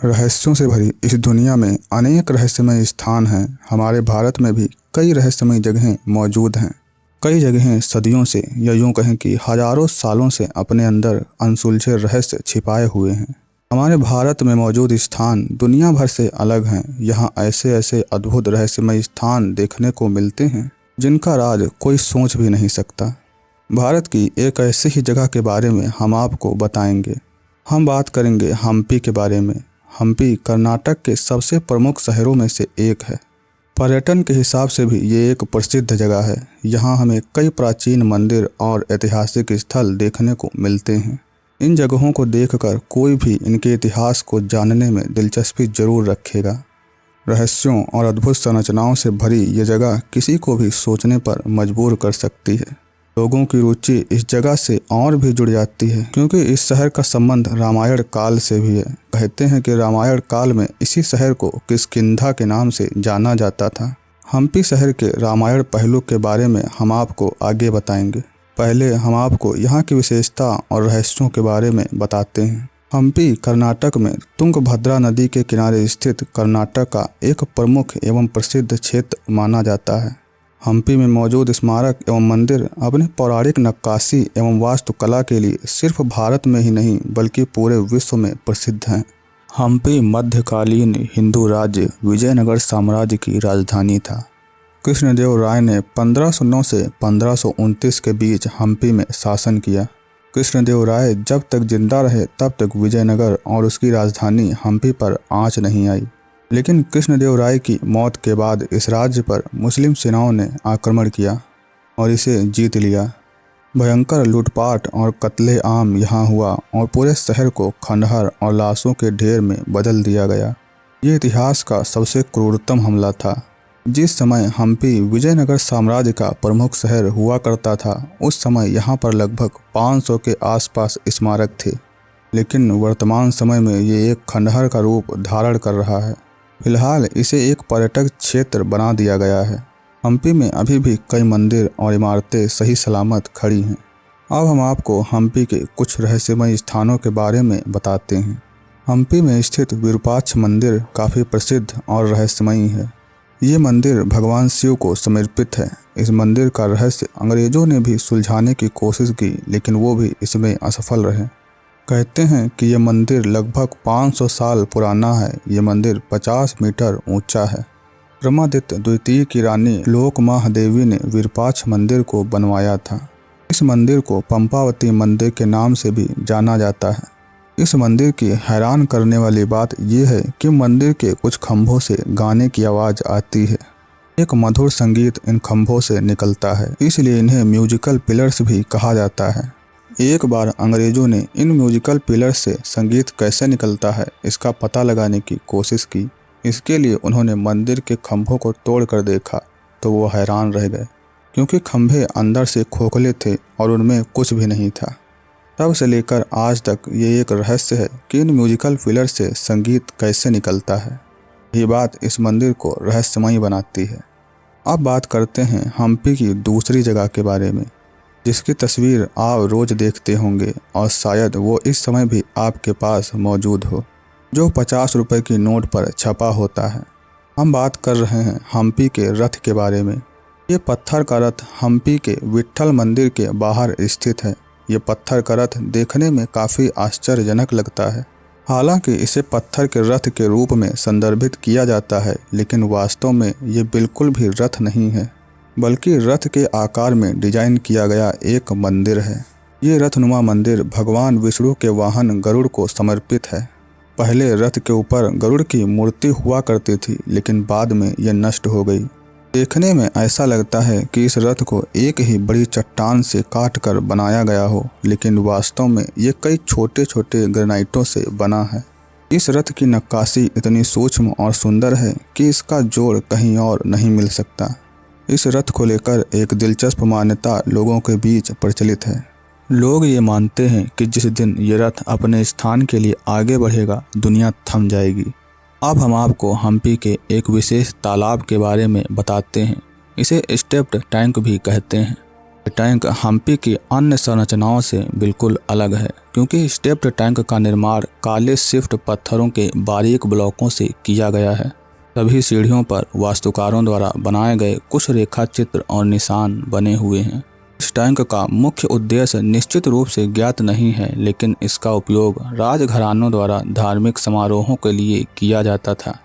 रहस्यों से भरी इस दुनिया में अनेक रहस्यमय स्थान हैं। हमारे भारत में भी कई रहस्यमय जगहें मौजूद हैं। कई जगहें सदियों से या यूं कहें कि हजारों सालों से अपने अंदर अनसुलझे रहस्य छिपाए हुए हैं। हमारे भारत में मौजूद स्थान दुनिया भर से अलग हैं। यहाँ ऐसे ऐसे अद्भुत रहस्यमय स्थान देखने को मिलते हैं जिनका राज कोई सोच भी नहीं सकता। भारत की एक ऐसी ही जगह के बारे में हम आपको बताएंगे। हम बात करेंगे हम्पी के बारे में। हम्पी कर्नाटक के सबसे प्रमुख शहरों में से एक है। पर्यटन के हिसाब से भी ये एक प्रसिद्ध जगह है। यहाँ हमें कई प्राचीन मंदिर और ऐतिहासिक स्थल देखने को मिलते हैं। इन जगहों को देखकर कोई भी इनके इतिहास को जानने में दिलचस्पी जरूर रखेगा। रहस्यों और अद्भुत संरचनाओं से भरी ये जगह किसी को भी सोचने पर मजबूर कर सकती है। लोगों की रुचि इस जगह से और भी जुड़ जाती है क्योंकि इस शहर का संबंध रामायण काल से भी है। कहते हैं कि रामायण काल में इसी शहर को किष्किंधा के नाम से जाना जाता था। हम्पी शहर के रामायण पहलू के बारे में हम आपको आगे बताएंगे। पहले हम आपको यहाँ की विशेषता और रहस्यों के बारे में बताते हैं। हम्पी कर्नाटक में तुंगभद्रा नदी के किनारे स्थित कर्नाटक का एक प्रमुख एवं प्रसिद्ध क्षेत्र माना जाता है। हम्पी में मौजूद स्मारक एवं मंदिर अपने पौराणिक नक्काशी एवं वास्तुकला के लिए सिर्फ भारत में ही नहीं बल्कि पूरे विश्व में प्रसिद्ध हैं। हम्पी मध्यकालीन हिंदू राज्य विजयनगर साम्राज्य की राजधानी था। कृष्णदेव राय ने 1509 से 1529 के बीच हम्पी में शासन किया। कृष्णदेव राय जब तक जिंदा रहे तब तक विजयनगर और उसकी राजधानी हम्पी पर आंच नहीं आई। लेकिन कृष्णदेव राय की मौत के बाद इस राज्य पर मुस्लिम सेनाओं ने आक्रमण किया और इसे जीत लिया। भयंकर लूटपाट और कत्ले आम यहाँ हुआ और पूरे शहर को खंडहर और लाशों के ढेर में बदल दिया गया। ये इतिहास का सबसे क्रूरतम हमला था। जिस समय हम्पी विजयनगर साम्राज्य का प्रमुख शहर हुआ करता था उस समय यहाँ पर लगभग 500 के आसपास स्मारक थे। लेकिन वर्तमान समय में ये एक खंडहर का रूप धारण कर रहा है। फिलहाल इसे एक पर्यटक क्षेत्र बना दिया गया है। हम्पी में अभी भी कई मंदिर और इमारतें सही सलामत खड़ी हैं। अब हम आपको हम्पी के कुछ रहस्यमय स्थानों के बारे में बताते हैं। हम्पी में स्थित विरूपाक्ष मंदिर काफ़ी प्रसिद्ध और रहस्यमयी है। ये मंदिर भगवान शिव को समर्पित है। इस मंदिर का रहस्य अंग्रेजों ने भी सुलझाने की कोशिश की लेकिन वो भी इसमें असफल रहे। कहते हैं कि यह मंदिर लगभग 500 साल पुराना है। ये मंदिर 50 मीटर ऊंचा है। ब्रह्मादित्य द्वितीय की रानी लोकमाह-देवी ने विरूपाक्ष मंदिर को बनवाया था। इस मंदिर को पंपावती मंदिर के नाम से भी जाना जाता है। इस मंदिर की हैरान करने वाली बात यह है कि मंदिर के कुछ खंभों से गाने की आवाज़ आती है। एक मधुर संगीत इन खंभों से निकलता है, इसलिए इन्हें म्यूजिकल पिलर्स भी कहा जाता है। एक बार अंग्रेजों ने इन म्यूजिकल पिलर्स से संगीत कैसे निकलता है इसका पता लगाने की कोशिश की। इसके लिए उन्होंने मंदिर के खंभों को तोड़ कर देखा तो वो हैरान रह गए क्योंकि खंभे अंदर से खोखले थे और उनमें कुछ भी नहीं था। तब से लेकर आज तक ये एक रहस्य है कि इन म्यूजिकल पिलर से संगीत कैसे निकलता है। ये बात इस मंदिर को रहस्यमयी बनाती है। अब बात करते हैं हम्पी की दूसरी जगह के बारे में जिसकी तस्वीर आप रोज देखते होंगे और शायद वो इस समय भी आपके पास मौजूद हो, जो 50 रुपए की नोट पर छपा होता है। हम बात कर रहे हैं हम्पी के रथ के बारे में। ये पत्थर का रथ हम्पी के विट्ठल मंदिर के बाहर स्थित है। ये पत्थर का रथ देखने में काफ़ी आश्चर्यजनक लगता है। हालांकि इसे पत्थर के रथ के रूप में संदर्भित किया जाता है लेकिन वास्तव में ये बिल्कुल भी रथ नहीं है बल्कि रथ के आकार में डिजाइन किया गया एक मंदिर है। ये रथनुमा मंदिर भगवान विष्णु के वाहन गरुड़ को समर्पित है। पहले रथ के ऊपर गरुड़ की मूर्ति हुआ करती थी लेकिन बाद में यह नष्ट हो गई। देखने में ऐसा लगता है कि इस रथ को एक ही बड़ी चट्टान से काट कर बनाया गया हो लेकिन वास्तव में ये कई छोटे छोटे ग्रेनाइटों से बना है। इस रथ की नक्काशी इतनी सूक्ष्म और सुंदर है कि इसका जोड़ कहीं और नहीं मिल सकता। इस रथ को लेकर एक दिलचस्प मान्यता लोगों के बीच प्रचलित है। लोग ये मानते हैं कि जिस दिन ये रथ अपने स्थान के लिए आगे बढ़ेगा दुनिया थम जाएगी। अब हम आपको हम्पी के एक विशेष तालाब के बारे में बताते हैं। इसे स्टेप्ड टैंक भी कहते हैं। टैंक हम्पी की अन्य संरचनाओं से बिल्कुल अलग है क्योंकि स्टेप्ड टैंक का निर्माण काले शिफ्ट पत्थरों के बारीक ब्लॉकों से किया गया है। सभी सीढ़ियों पर वास्तुकारों द्वारा बनाए गए कुछ रेखा चित्र और निशान बने हुए हैं। इस टैंक का मुख्य उद्देश्य निश्चित रूप से ज्ञात नहीं है, लेकिन इसका उपयोग राजघरानों द्वारा धार्मिक समारोहों के लिए किया जाता था।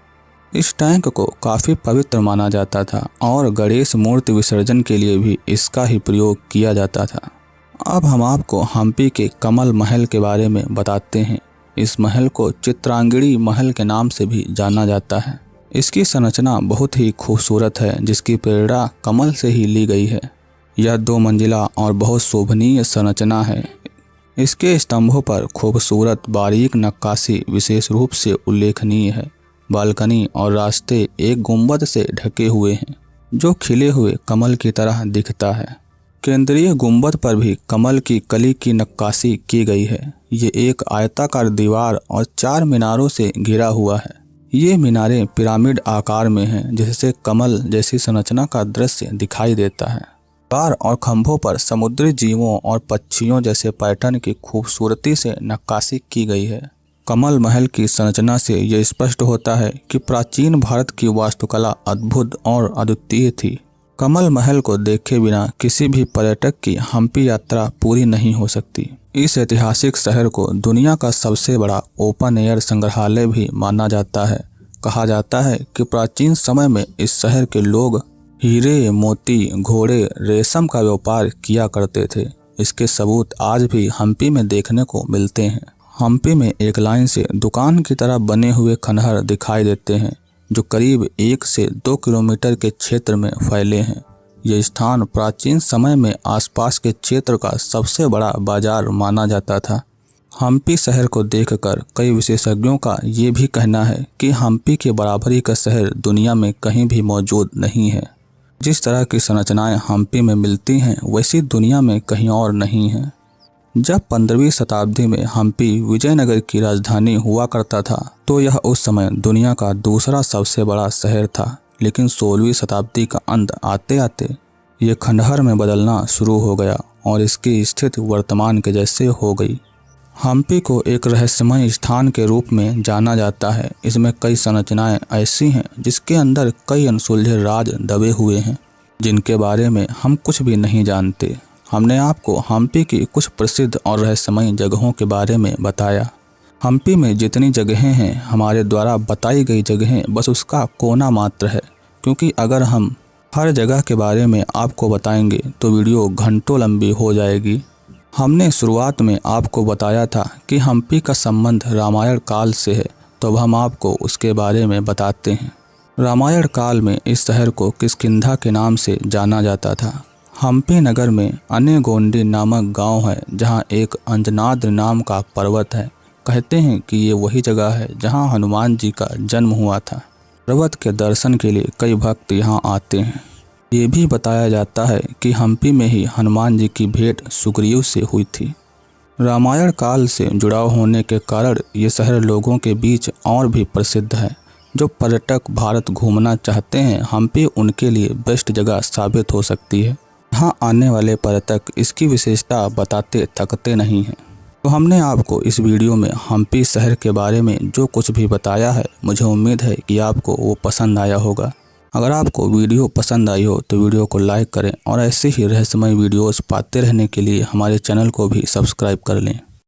इस टैंक को काफ़ी पवित्र माना जाता था और गणेश मूर्ति विसर्जन के लिए भी इसका ही प्रयोग किया जाता था। अब हम आपको हम्पी के कमल महल के बारे में बताते हैं। इस महल को चित्रांगिणी महल के नाम से भी जाना जाता है। इसकी संरचना बहुत ही खूबसूरत है, जिसकी प्रेरणा कमल से ही ली गई है। यह 2 मंजिला और बहुत शोभनीय संरचना है। इसके स्तंभों पर खूबसूरत बारीक नक्काशी विशेष रूप से उल्लेखनीय है। बालकनी और रास्ते एक गुंबद से ढके हुए हैं जो खिले हुए कमल की तरह दिखता है। केंद्रीय गुंबद पर भी कमल की कली की नक्काशी की गई है। ये एक आयताकार दीवार और 4 मीनारों से घिरा हुआ है। ये मीनारें पिरामिड आकार में हैं, जिससे कमल जैसी संरचना का दृश्य दिखाई देता है। दीवार और खंभों पर समुद्री जीवों और पक्षियों जैसे पैटर्न की खूबसूरती से नक्काशी की गई है। कमल महल की संरचना से यह स्पष्ट होता है कि प्राचीन भारत की वास्तुकला अद्भुत और अद्वितीय थी। कमल महल को देखे बिना किसी भी पर्यटक की हम्पी यात्रा पूरी नहीं हो सकती। इस ऐतिहासिक शहर को दुनिया का सबसे बड़ा ओपन एयर संग्रहालय भी माना जाता है। कहा जाता है कि प्राचीन समय में इस शहर के लोग हीरे, मोती, घोड़े, रेशम का व्यापार किया करते थे। इसके सबूत आज भी हम्पी में देखने को मिलते हैं। हम्पी में एक लाइन से दुकान की तरह बने हुए खंडहर दिखाई देते हैं जो करीब 1 से 2 किलोमीटर के क्षेत्र में फैले हैं। यह स्थान प्राचीन समय में आसपास के क्षेत्र का सबसे बड़ा बाजार माना जाता था। हम्पी शहर को देखकर कई विशेषज्ञों का ये भी कहना है कि हम्पी के बराबरी का शहर दुनिया में कहीं भी मौजूद नहीं है। जिस तरह की संरचनाएं हम्पी में मिलती हैं वैसी दुनिया में कहीं और नहीं है। जब 15वीं शताब्दी में हम्पी विजयनगर की राजधानी हुआ करता था तो यह उस समय दुनिया का दूसरा सबसे बड़ा शहर था, लेकिन 16वीं शताब्दी का अंत आते आते ये खंडहर में बदलना शुरू हो गया और इसकी स्थिति वर्तमान के जैसे हो गई। हम्पी को एक रहस्यमय स्थान के रूप में जाना जाता है। इसमें कई संरचनाएं ऐसी हैं जिसके अंदर कई अनसुलझे राज दबे हुए हैं, जिनके बारे में हम कुछ भी नहीं जानते। हमने आपको हम्पी की कुछ प्रसिद्ध और रहस्यमय जगहों के बारे में बताया। हम्पी में जितनी जगहें हैं हमारे द्वारा बताई गई जगहें बस उसका कोना मात्र है, क्योंकि अगर हम हर जगह के बारे में आपको बताएंगे तो वीडियो घंटों लंबी हो जाएगी। हमने शुरुआत में आपको बताया था कि हम्पी का संबंध रामायण काल से है, तो अब हम आपको उसके बारे में बताते हैं। रामायण काल में इस शहर को किष्किंधा के नाम से जाना जाता था। हम्पी नगर में अनेगोंडी नामक गांव है जहां एक अंजनाद्र नाम का पर्वत है। कहते हैं कि ये वही जगह है जहां हनुमान जी का जन्म हुआ था। पर्वत के दर्शन के लिए कई भक्त यहां आते हैं। ये भी बताया जाता है कि हम्पी में ही हनुमान जी की भेंट सुग्रीव से हुई थी। रामायण काल से जुड़ाव होने के कारण ये शहर लोगों के बीच और भी प्रसिद्ध है। जो पर्यटक भारत घूमना चाहते हैं हम्पी उनके लिए बेस्ट जगह साबित हो सकती है। यहाँ आने वाले पर्यटक इसकी विशेषता बताते थकते नहीं हैं। तो हमने आपको इस वीडियो में हम्पी शहर के बारे में जो कुछ भी बताया है, मुझे उम्मीद है कि आपको वो पसंद आया होगा। अगर आपको वीडियो पसंद आई हो तो वीडियो को लाइक करें और ऐसे ही रहस्यमय वीडियोस पाते रहने के लिए हमारे चैनल को भी सब्सक्राइब कर लें।